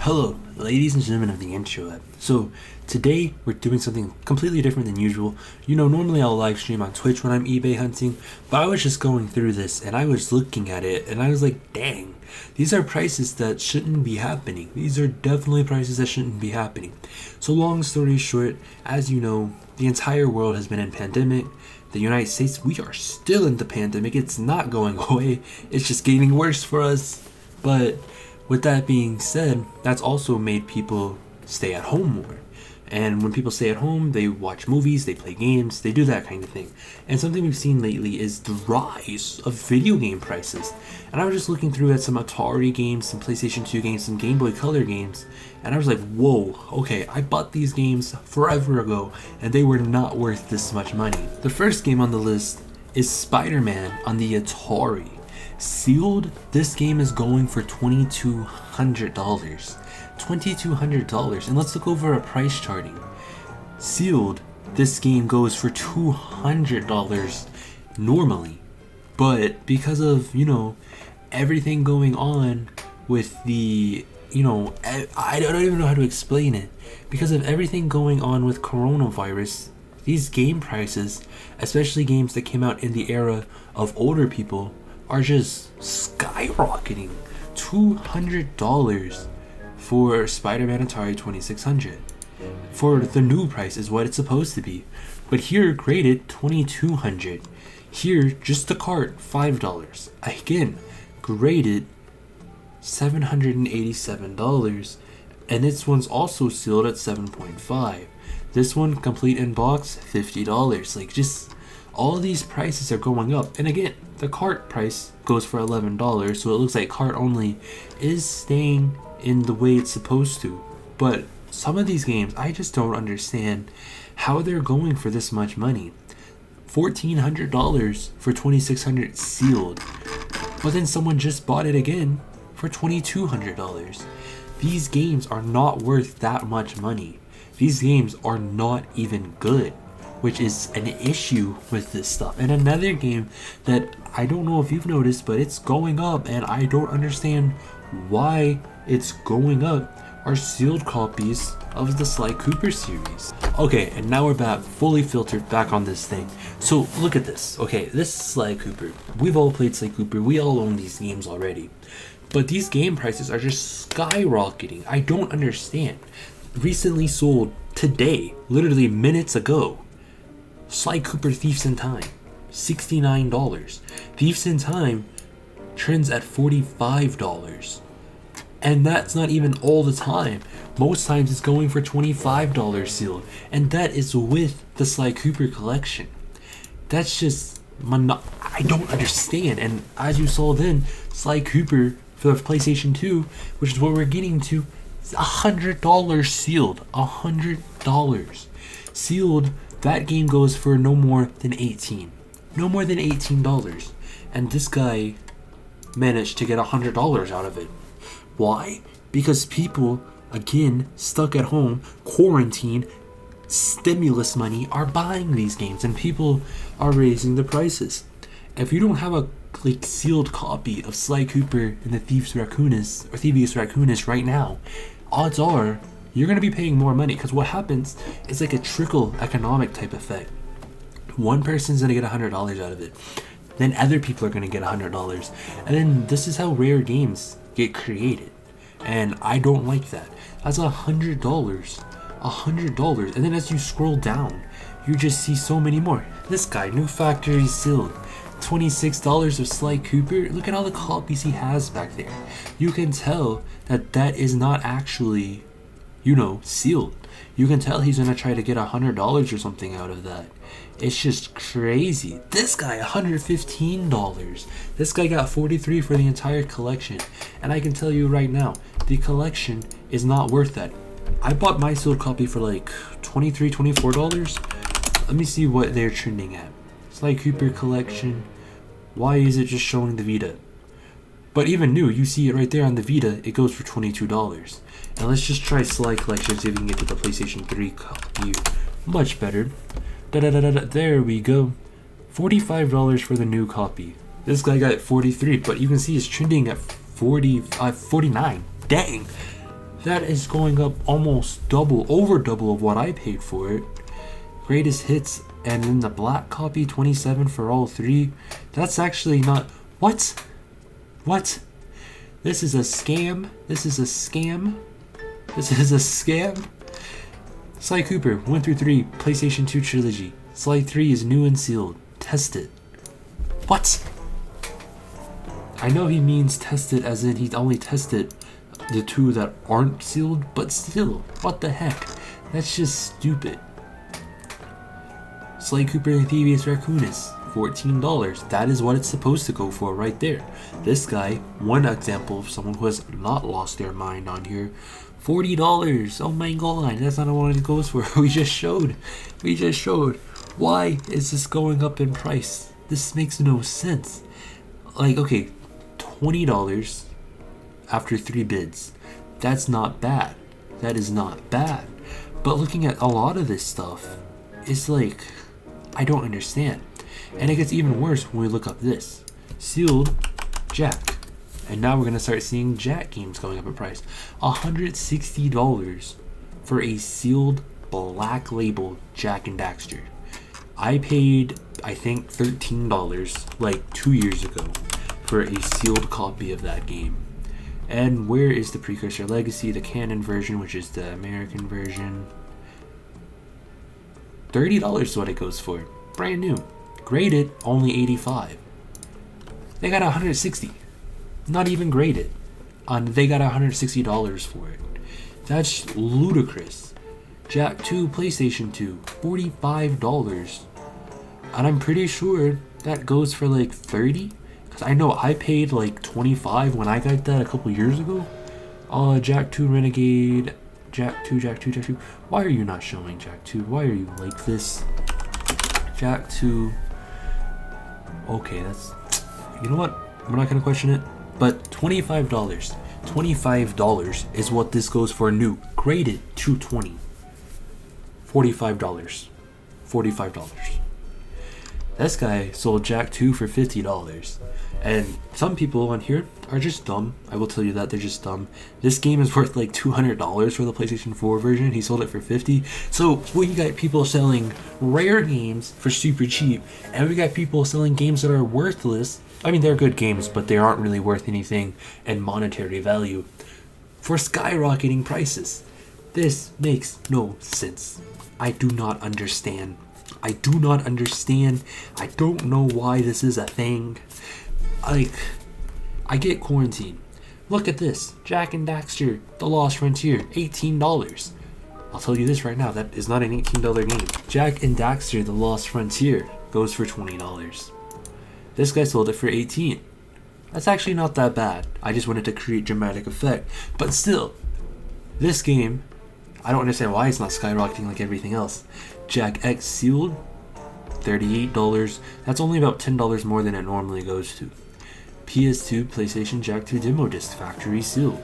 Hello, ladies and gentlemen of the internet. So, today we're doing something completely different than usual. Normally I'll live stream on Twitch when I'm eBay hunting, but I was just going through this and I was looking at it and I was like, dang, these are prices that shouldn't be happening. These are definitely prices that shouldn't be happening. So, long story short, as you know, the entire world has been in pandemic. The United States, we are still in the pandemic. It's not going away. It's just getting worse for us. But with that being said, that's also made people stay at home more. And when people stay at home, they watch movies, they play games, they do that kind of thing. And something we've seen lately is the rise of video game prices. And I was just looking through at some Atari games, some PlayStation 2 games, some Game Boy Color games, and I was like, whoa, okay, I bought these games forever ago, and they were not worth this much money. The first game on the list is SpiderMan on the Atari. Sealed, this game is going for $2,200. $2,200, and let's look over a price charting. Sealed, this game goes for $200 normally, but because of everything going on with the I don't even know how to explain it. Because of everything going on with coronavirus, these game prices, especially games that came out in the era of older people, are just skyrocketing. $200 for Spider-Man Atari 2600. For the new price is what it's supposed to be. But here graded $2,200. Here just the cart $5. Again, graded $787. And this one's also sealed at 7.5. This one complete in box $50. Like, just all these prices are going up. And again, the cart price goes for $11, so it looks like cart only is staying in the way it's supposed to. But some of these games, I just don't understand how they're going for this much money. $1,400 for 2600 sealed, but then someone just bought it again for $2,200. These games are not worth that much money. These games are not even good, which is an issue with this stuff. And another game that I don't know if you've noticed, but it's going up, and I don't understand why it's going up, are sealed copies of the Sly Cooper series. Okay, and now we're back, fully filtered back on this thing. So look at this. Okay, this is Sly Cooper. We've all played Sly Cooper. We all own these games already. But these game prices are just skyrocketing. I don't understand. Recently sold today, literally minutes ago, Sly Cooper Thieves in Time, $69. Thieves in Time trends at $45. And that's not even all the time. Most times it's going for $25 sealed. And that is with the Sly Cooper collection. That's just, I don't understand. And as you saw then, Sly Cooper for the PlayStation 2, which is what we're getting to, $100 sealed. $100 sealed. That game goes for no more than $18. No more than $18. And this guy managed to get $100 out of it. Why? Because people, again, stuck at home, quarantine, stimulus money, are buying these games, and people are raising the prices. If you don't have a sealed copy of Sly Cooper and the Thievius Raccoonus right now, odds are you're going to be paying more money, because what happens is like a trickle economic type effect. One person's going to get $100 out of it, then other people are going to get $100, and then this is how rare games get created. And I don't like that. That's $100. $100. And then as you scroll down, you just see so many more. This guy, new factory sealed, $26 of Sly Cooper. Look at all the copies he has back there. You can tell that that is not actually, sealed. You can tell he's gonna try to get $100 or something out of that. It's just crazy. This guy, $115. This guy got $43 for the entire collection. And I can tell you right now, the collection is not worth that. I bought my sealed copy for like $23, $24. Let me see what they're trending at. Sly Cooper collection. Why is it just showing the Vita? But even new, you see it right there on the Vita, it goes for $22. And let's just try Sly collection, see if we can get to the PlayStation 3 copy. Much better. There we go. $45 for the new copy. This guy got 43, but you can see it's trending at 49. Dang. That is going up almost double, over double of what I paid for it. Greatest hits, and then the black copy, 27 for all three. That's actually not... What? What? This is a scam. This is a scam. This is a scam. Sly Cooper, 1 through 3, PlayStation 2 trilogy. Sly 3 is new and sealed. Test it. What? I know he means test it as in he only tested the 2 that aren't sealed, but still, what the heck? That's just stupid. Sly Cooper and Thievius Raccoonus, $14. That is what it's supposed to go for right there. This guy, one example of someone who has not lost their mind on here, $40. Oh my god, that's not what it goes for. We just showed. Why is this going up in price? This makes no sense. Like, okay, $20 after 3 bids. That's not bad. That is not bad. But looking at a lot of this stuff, it's like, I don't understand. And it gets even worse when we look up this. Sealed Jack. And now we're going to start seeing Jack games going up in price. $160 for a sealed black label Jack and Daxter. I paid, I think, $13 like 2 years ago for a sealed copy of that game. And where is the Precursor Legacy, the canon version, which is the American version? $30 is what it goes for. Brand new. Graded, only $85. They got $160. Not even graded. They got $160 for it. That's ludicrous. Jack 2, PlayStation 2, $45. And I'm pretty sure that goes for like $30. Because I know I paid like $25 when I got that a couple years ago. Jack 2 Renegade. Jack 2. Why are you not showing Jack 2? Why are you like this? Jack 2. Okay, that's... You know what? We're not going to question it. But $25. $25 is what this goes for new. Graded $220. $45. $45. This guy sold Jack 2 for $50. And some people on here are just dumb. I will tell you that they're just dumb. This game is worth like $200 for the PlayStation 4 version. He sold it for $50. So we got people selling rare games for super cheap, and we got people selling games that are worthless. I mean, they're good games, but they aren't really worth anything in monetary value for skyrocketing prices. This makes no sense. I do not understand. I don't know why this is a thing. Like, I get quarantine. Look at this. Jack and Daxter, The Lost Frontier, $18. I'll tell you this right now, that is not an $18 game. Jack and Daxter, The Lost Frontier goes for $20. This guy sold it for $18. That's actually not that bad. I just wanted to create dramatic effect. But still, this game, I don't understand why it's not skyrocketing like everything else. Jack X sealed, $38. That's only about $10 more than it normally goes to. PS2, PlayStation Jack 2 Demo Disc Factory Sealed,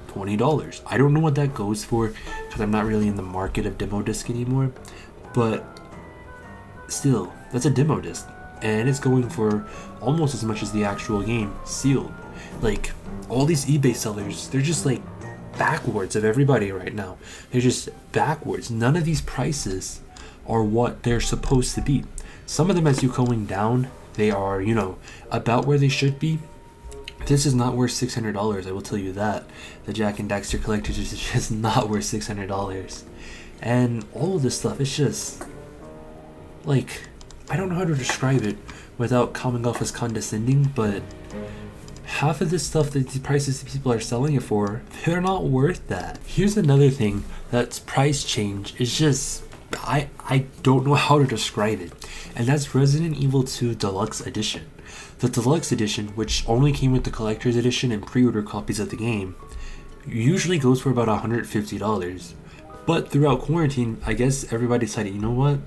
$20. I don't know what that goes for because I'm not really in the market of demo disc anymore. But still, that's a demo disc. And it's going for almost as much as the actual game, sealed. Like, all these eBay sellers, they're just like backwards of everybody right now. They're just backwards. None of these prices are what they're supposed to be. Some of them, as you're going down, they are, you know, about where they should be. This is not worth $600, I will tell you that. The Jack and Daxter Collector's is just not worth $600. And all of this stuff, it's just, like, I don't know how to describe it without coming off as condescending, but half of this stuff that the prices that people are selling it for, they're not worth that. Here's another thing that's price change. It's just, I don't know how to describe it. And that's Resident Evil 2 Deluxe Edition. The Deluxe Edition, which only came with the Collector's Edition and pre-order copies of the game, usually goes for about $150. But throughout quarantine, I guess everybody decided, you know what?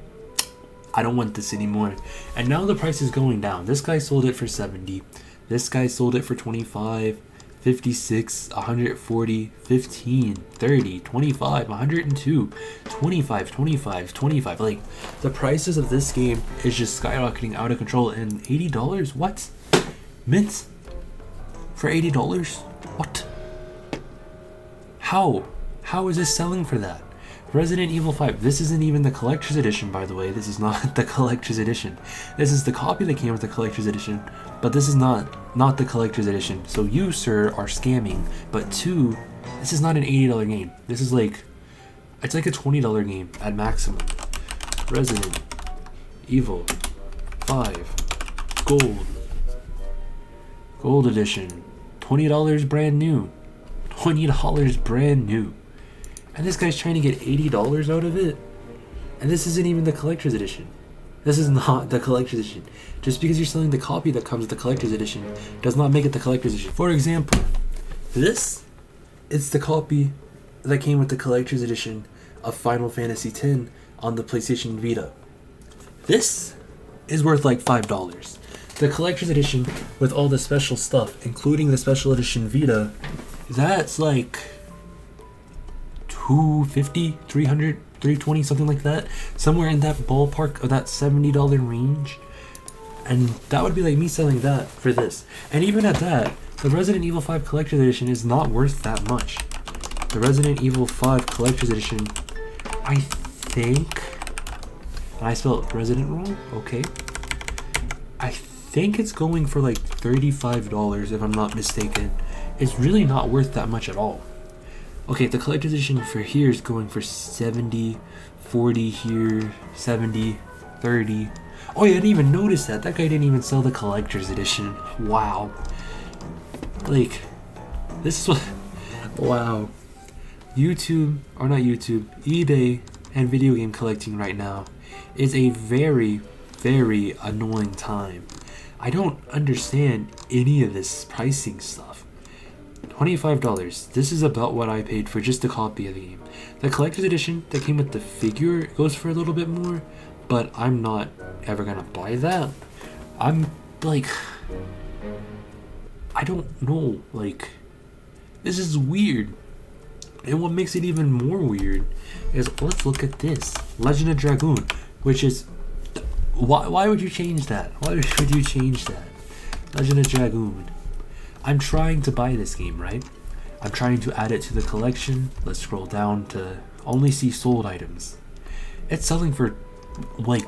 I don't want this anymore. And now the price is going down. This guy sold it for $70. This guy sold it for $25, $56, $140, $15, $30, $25, $102, $25, $25, $25. Like, the prices of this game is just skyrocketing out of control. And $80? What? Mint? For $80? What? How? How is this selling for that? Resident Evil 5. This isn't even the collector's edition, by the way. This is not the collector's edition. This is the copy that came with the collector's edition, but this is not the collector's edition. So you, sir, are scamming. But two, this is not an $80 game. This is like, it's like a $20 game at maximum. Resident Evil 5 Gold edition. $20 brand new. $20 brand new. And this guy's trying to get $80 out of it. And this isn't even the collector's edition. This is not the collector's edition. Just because you're selling the copy that comes with the collector's edition does not make it the collector's edition. For example, this is the copy that came with the collector's edition of Final Fantasy X on the PlayStation Vita. This is worth like $5. The collector's edition with all the special stuff, including the special edition Vita, that's like $250, $300, $320, something like that. Somewhere in that ballpark of that $70 range. And that would be like me selling that for this. And even at that, the Resident Evil 5 Collector's Edition is not worth that much. The Resident Evil 5 Collector's Edition, I think, and I spelled Resident wrong, okay. I think it's going for like $35 if I'm not mistaken. It's really not worth that much at all. Okay, the collector's edition for here is going for 70, 40 here, 70, 30. Oh, yeah, I didn't even notice that. That guy didn't even sell the collector's edition. Wow. Like, this is what... Wow. YouTube, or not YouTube, eBay and video game collecting right now is a very, very annoying time. I don't understand any of this pricing stuff. $25. This is about what I paid for just a copy of the game. The collector's edition that came with the figure goes for a little bit more, but I'm not ever gonna buy that. I'm like, I don't know, like, this is weird. And what makes it even more weird is, let's look at this. Legend of Dragoon, which is, why would you change that? Why would you change that? Legend of Dragoon. I'm trying to buy this game, right? I'm trying to add it to the collection. Let's scroll down to only see sold items. It's selling for like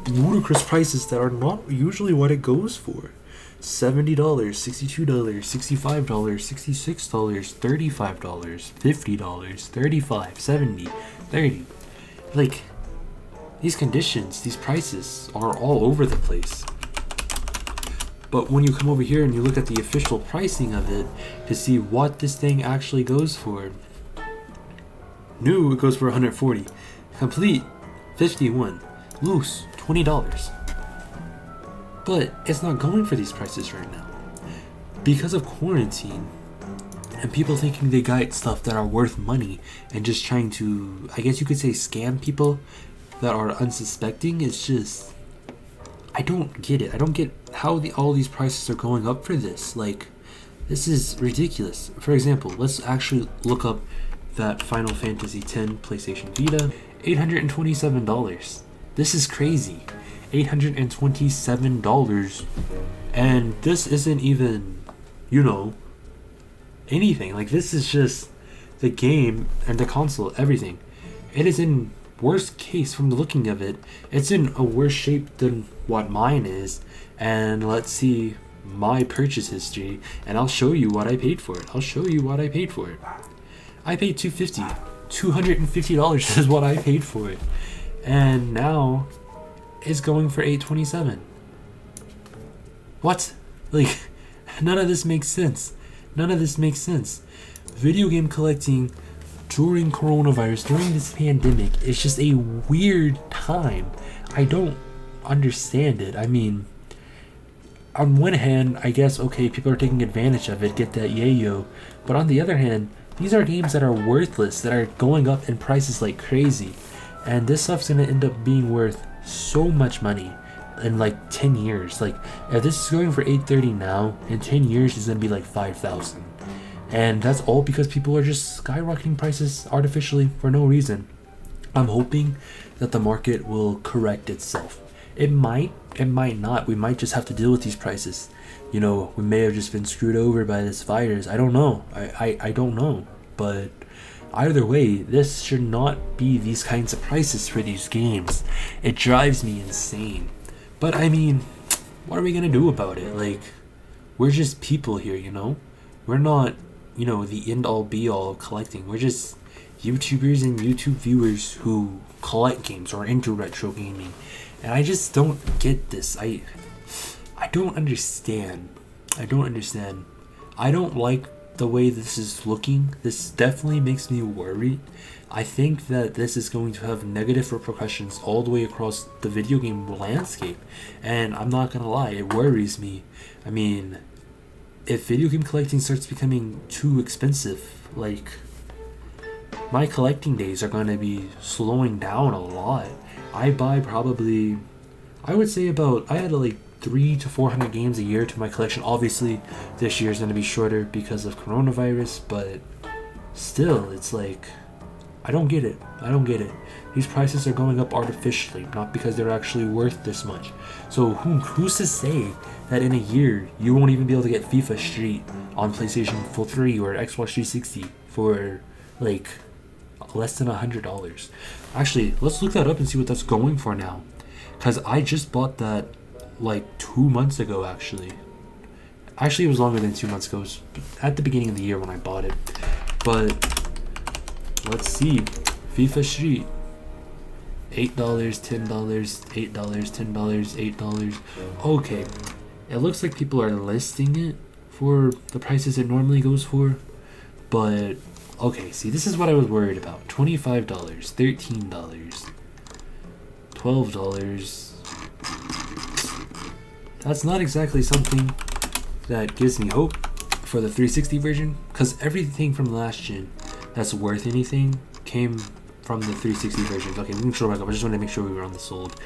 ludicrous prices that are not usually what it goes for. $70, $62, $65, $66, $35, $50, $35, $70, $30. Like, these conditions, these prices are all over the place. But when you come over here and you look at the official pricing of it to see what this thing actually goes for, new it goes for $140, complete $51, loose $20. But it's not going for these prices right now because of quarantine and people thinking they got stuff that are worth money and just trying to, I guess you could say, scam people that are unsuspecting. It's just, I don't get it. I don't get how all these prices are going up for this. Like, this is ridiculous. For example, let's actually look up that Final Fantasy X PlayStation Vita. $827. This is crazy. $827. And this isn't even, you know, anything. Like, this is just the game and the console, everything. It is in worst case, from the looking of it, it's in a worse shape than what mine is. And let's see my purchase history, and I'll show you what I paid for it. I paid $250 is what I paid for it, and now it's going for $827. What? Like, none of this makes sense. Video game collecting during coronavirus, during this pandemic, it's just a weird time. I don't understand it. I mean, on one hand, I guess, okay, people are taking advantage of it, get that yayo. But on the other hand, these are games that are worthless, that are going up in prices like crazy. And this stuff's gonna end up being worth so much money in like 10 years. Like, if this is going for $830 now, in 10 years it's gonna be like $5,000. And that's all because people are just skyrocketing prices artificially for no reason. I'm hoping that the market will correct itself. It might not. We might just have to deal with these prices. You know, we may have just been screwed over by this virus. I don't know. I don't know. But Either way, this should not be these kinds of prices for these games. It drives me insane. But I mean, what are we gonna do about it? Like, we're just people here, you know? We're not, you know, the end all be all of collecting. We're just YouTubers and YouTube viewers who collect games or into retro gaming. And I just don't get this. I don't understand. I don't understand. I don't like the way this is looking. This definitely makes me worried. I think that this is going to have negative repercussions all the way across the video game landscape. And I'm not gonna lie, it worries me. I mean, if video game collecting starts becoming too expensive, like, my collecting days are gonna be slowing down a lot. I buy probably, I would say I had like 300 to 400 games a year to my collection. Obviously, this year is going to be shorter because of coronavirus, but still, it's like, I don't get it. I don't get it. These prices are going up artificially, not because they're actually worth this much. So who's to say that in a year you won't even be able to get FIFA Street on PlayStation 3 or Xbox 360 for like less than $100? Actually, let's look that up and see what that's going for now, because I just bought that like 2 months ago. Actually it was longer than 2 months ago. It was at the beginning of the year when I bought it. But let's see, FIFA Street, $8, $10, $8, $10, $8. Okay, it looks like people are listing it for the prices it normally goes for, but okay, see, this is what I was worried about. $25, $13, $12. That's not exactly something that gives me hope for the 360 version, because everything from last gen that's worth anything came from the 360 versions. Okay, we can scroll back up. I just wanted to make sure we were on the sold.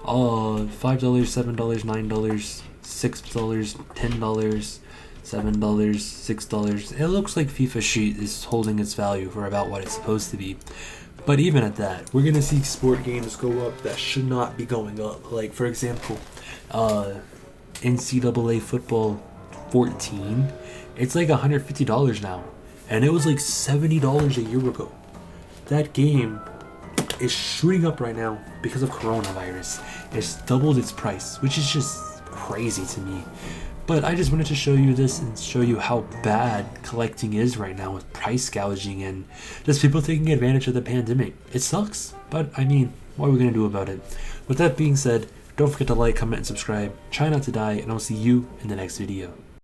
$5, $7, $9, $6, $10, $7, $6. It looks like FIFA Street is holding its value for about what it's supposed to be. But even at that, we're gonna see sport games go up that should not be going up. Like, for example, NCAA football 14, it's like $150 now, and it was like $70 a year ago. That game is shooting up right now because of coronavirus. It's doubled its price, which is just crazy to me. But I just wanted to show you this and show you how bad collecting is right now with price gouging and just people taking advantage of the pandemic. It sucks, but I mean, what are we gonna do about it? With that being said, don't forget to like, comment, and subscribe. Try not to die, and I'll see you in the next video.